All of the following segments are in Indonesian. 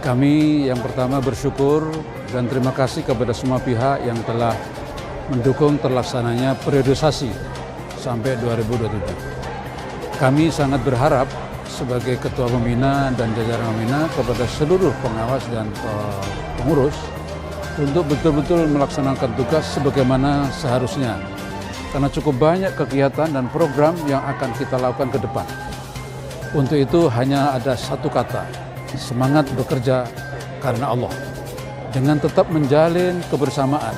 Kami yang pertama bersyukur dan terima kasih kepada semua pihak yang telah mendukung terlaksananya periodisasi sampai 2027. Kami sangat berharap sebagai Ketua Pembina dan jajaran Pembina kepada seluruh pengawas dan pengurus untuk betul-betul melaksanakan tugas sebagaimana seharusnya. Karena cukup banyak kegiatan dan program yang akan kita lakukan ke depan. Untuk itu hanya ada satu kata, semangat bekerja karena Allah. Dengan tetap menjalin kebersamaan,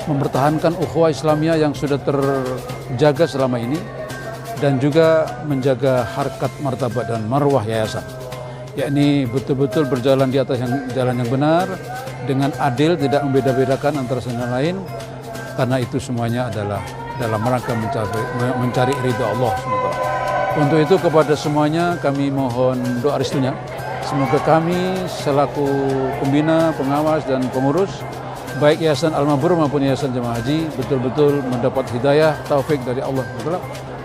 mempertahankan ukhuwah Islamiyah yang sudah terjaga selama ini, dan juga menjaga harkat martabat dan marwah yayasan. Yakni betul-betul berjalan di atas jalan yang benar, dengan adil, tidak membeda-bedakan antara satu dan lain, karena itu semuanya adalah dalam rangka mencari ridha Allah SWT. Untuk itu kepada semuanya kami mohon doa restunya. Semoga kami selaku pembina, pengawas dan pengurus baik Yayasan Al-Mabrur maupun Yayasan Jemaah Haji betul-betul mendapat hidayah, taufik dari Allah SWT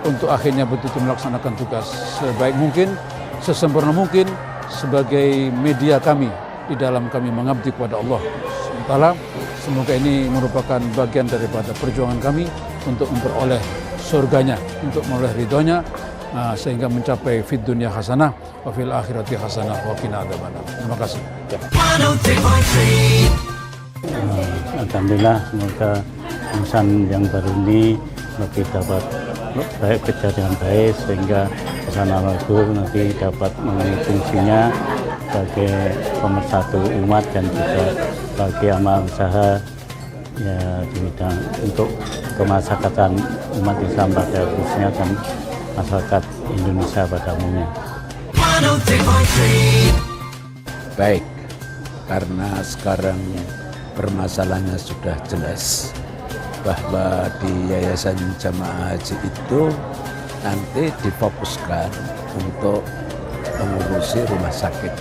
untuk akhirnya betul-betul melaksanakan tugas sebaik mungkin, sesempurna mungkin sebagai media kami di dalam kami mengabdi kepada Allah SWT. Semoga ini merupakan bagian daripada perjuangan kami untuk memperoleh surganya, untuk memperoleh ridhonya, sehingga mencapai fid dunya hasanah wa fil akhirati hasanah wa qina adzabannar. Terima kasih. Alhamdulillah, semoga insan yang baru ini lebih dapat baik kerja dengan baik sehingga Yayasan Al-Mabrur nanti dapat memenuhi fungsinya sebagai pemersatu umat dan juga bagi amal usaha ya di bidang untuk kemasyarakatan umat Islam pada khususnya dan masyarakat Indonesia pada umumnya. Baik, karena sekarang permasalahannya sudah jelas bahwa di Yayasan Jamaah Haji itu nanti difokuskan untuk mengurusi rumah sakit.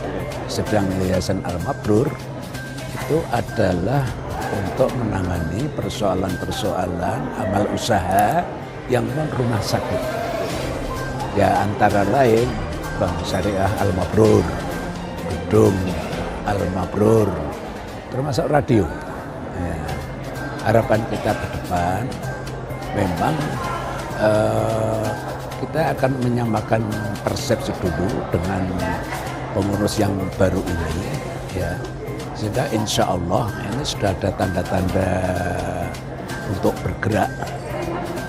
Sedang Yayasan Al-Mabrur itu adalah untuk menangani persoalan-persoalan amal usaha yang non rumah sakit. Ya antara lain Bank Syariah Al-Mabrur, Gedung Al-Mabrur, termasuk radio. Ya, harapan kita ke depan memang kita akan menyamakan persepsi dulu dengan pengurus yang baru ini, ya, sehingga insya Allah ini sudah ada tanda-tanda untuk bergerak.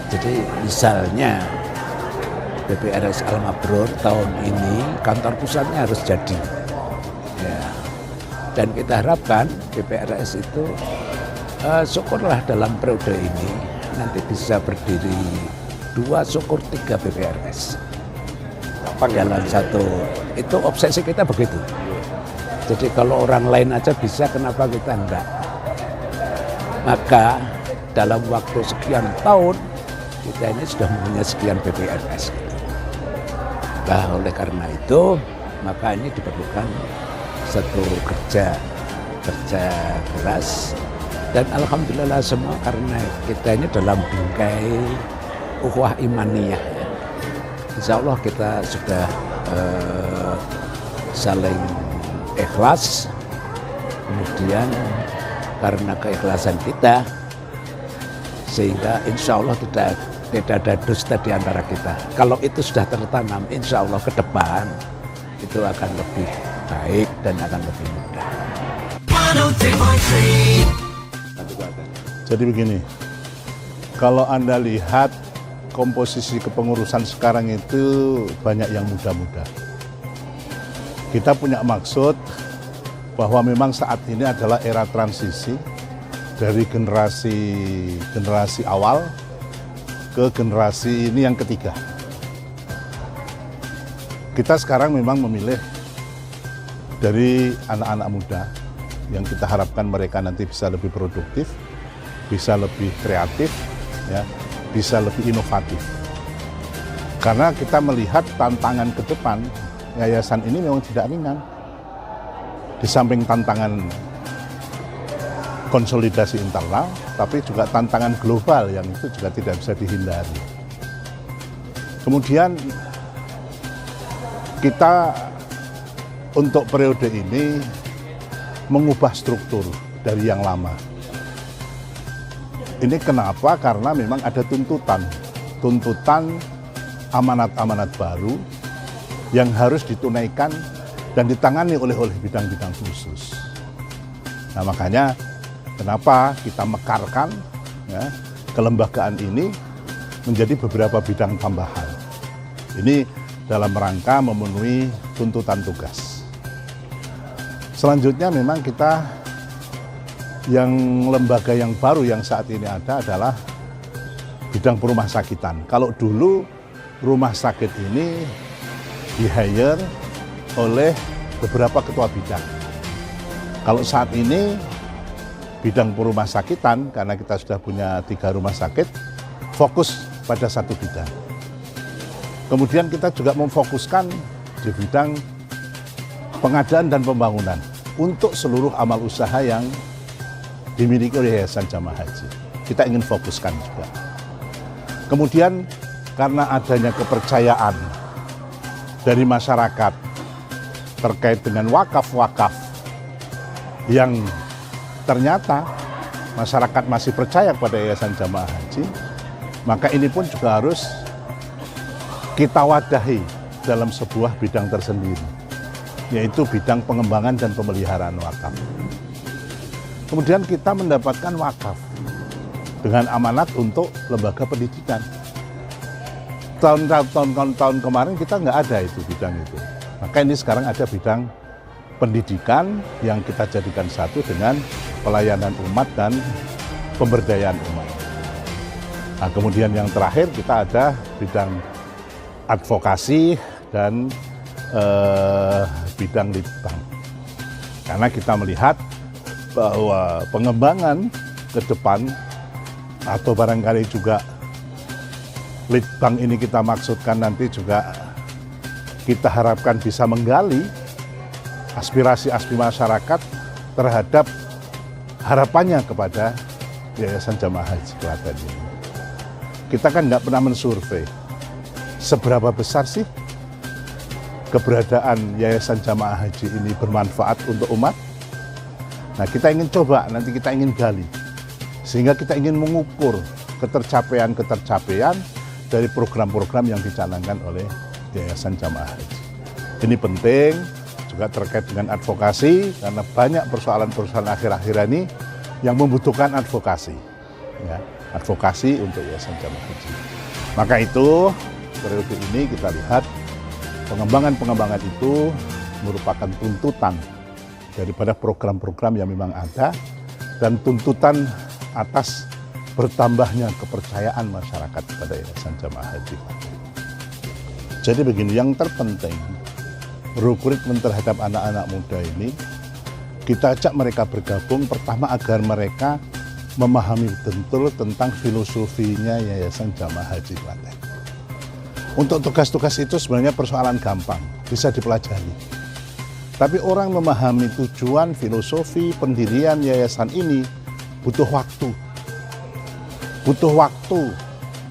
Jadi misalnya BPRS Al-Mabrur tahun ini kantor pusatnya harus jadi, ya. Dan kita harapkan BPRS itu syukurlah dalam periode ini nanti bisa berdiri 2 syukur 3 BPRS. Jalan satu, itu obsesi kita begitu. Jadi kalau orang lain aja bisa, kenapa kita enggak? Maka dalam waktu sekian tahun kita ini sudah mempunyai sekian BPRS. Nah, oleh karena itu maka ini diperlukan satu kerja keras, dan alhamdulillah semua karena kita ini dalam bingkai ukhuwah imaniyah. Insya Allah kita sudah saling ikhlas, kemudian karena keikhlasan kita sehingga insya Allah tidak ada dusta di antara kita. Kalau itu sudah tertanam, insya Allah ke depan itu akan lebih baik dan akan lebih mudah. Jadi begini, kalau Anda lihat komposisi kepengurusan sekarang itu banyak yang muda-muda. Kita punya maksud bahwa memang saat ini adalah era transisi dari generasi awal ke generasi ini yang ketiga. Kita sekarang memang memilih dari anak-anak muda yang kita harapkan mereka nanti bisa lebih produktif, bisa lebih kreatif, ya, bisa lebih inovatif. Karena kita melihat tantangan ke depan, yayasan ini memang tidak ringan. Di samping tantangan konsolidasi internal, tapi juga tantangan global yang itu juga tidak bisa dihindari. Kemudian kita untuk periode ini mengubah struktur dari yang lama. Ini kenapa? Karena memang ada tuntutan amanat-amanat baru yang harus ditunaikan dan ditangani oleh bidang-bidang khusus. Nah, makanya kenapa kita mekarkan ya, kelembagaan ini menjadi beberapa bidang tambahan. Ini dalam rangka memenuhi tuntutan tugas. Selanjutnya memang kita lembaga yang baru yang saat ini ada adalah bidang perumah sakitan. Kalau dulu rumah sakit ini di-hire oleh beberapa ketua bidang. Kalau saat ini bidang perumah sakitan, karena kita sudah punya 3 rumah sakit, fokus pada satu bidang. Kemudian kita juga memfokuskan di bidang pengadaan dan pembangunan untuk seluruh amal usaha yang dimiliki oleh Yayasan Jamaah Haji. Kita ingin fokuskan juga. Kemudian karena adanya kepercayaan dari masyarakat terkait dengan wakaf-wakaf yang ternyata masyarakat masih percaya kepada Yayasan Jamaah Haji, maka ini pun juga harus kita wadahi dalam sebuah bidang tersendiri, yaitu bidang pengembangan dan pemeliharaan wakaf. Kemudian kita mendapatkan wakaf dengan amanat untuk lembaga pendidikan. Tahun kemarin kita nggak ada itu bidang itu. Maka ini sekarang ada bidang pendidikan yang kita jadikan satu dengan pelayanan umat dan pemberdayaan umat. Nah, kemudian yang terakhir kita ada bidang advokasi dan bidang litbang. Karena kita melihat bahwa pengembangan ke depan atau barangkali juga litbang ini kita maksudkan nanti juga kita harapkan bisa menggali aspirasi-aspirasi masyarakat terhadap harapannya kepada Yayasan Jamaah Haji Klaten ini. Kita kan nggak pernah mensurvei seberapa besar sih keberadaan Yayasan Jamaah Haji ini bermanfaat untuk umat. Nah, kita ingin coba, nanti kita ingin gali. Sehingga kita ingin mengukur ketercapaian dari program-program yang dicanangkan oleh Yayasan Jamaah Haji. Ini penting juga terkait dengan advokasi, karena banyak persoalan-persoalan akhir-akhir ini yang membutuhkan advokasi. Ya, advokasi untuk Yayasan Jamaah Haji. Maka itu, periode ini kita lihat pengembangan itu merupakan tuntutan daripada program-program yang memang ada dan tuntutan atas bertambahnya kepercayaan masyarakat kepada Yayasan Jamaah Haji. Jadi begini, yang terpenting rekrutmen terhadap anak-anak muda ini kita ajak mereka bergabung pertama agar mereka memahami betul tentang filosofinya Yayasan Jamaah Haji Klaten. Untuk tugas-tugas itu sebenarnya persoalan gampang, bisa dipelajari. Tapi orang memahami tujuan, filosofi, pendirian yayasan ini butuh waktu. Butuh waktu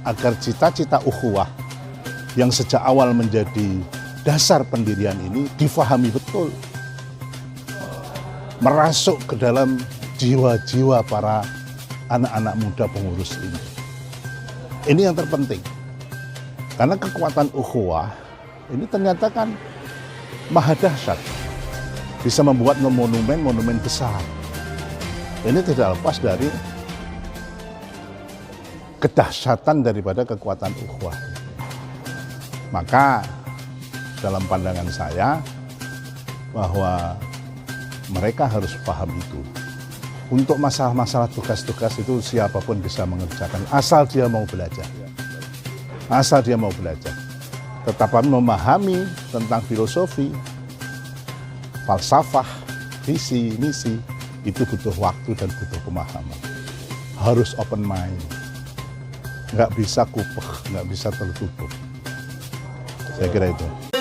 agar cita-cita ukhuwah yang sejak awal menjadi dasar pendirian ini difahami betul. Merasuk ke dalam jiwa-jiwa para anak-anak muda pengurus ini. Ini yang terpenting. Karena kekuatan ukhuwah ini ternyata kan maha dahsyat. Bisa membuat monumen besar. Ini tidak lepas dari kedahsyatan daripada kekuatan ukhuwah. Maka dalam pandangan saya bahwa mereka harus paham itu. Untuk masalah-masalah tugas-tugas itu siapapun bisa mengerjakan, asal dia mau belajar. Asal dia mau belajar. Tetapi memahami tentang filosofi, falsafah, visi, misi, itu butuh waktu dan butuh pemahaman. Harus open mind. Nggak bisa kupeh, nggak bisa tertutup. Saya kira itu.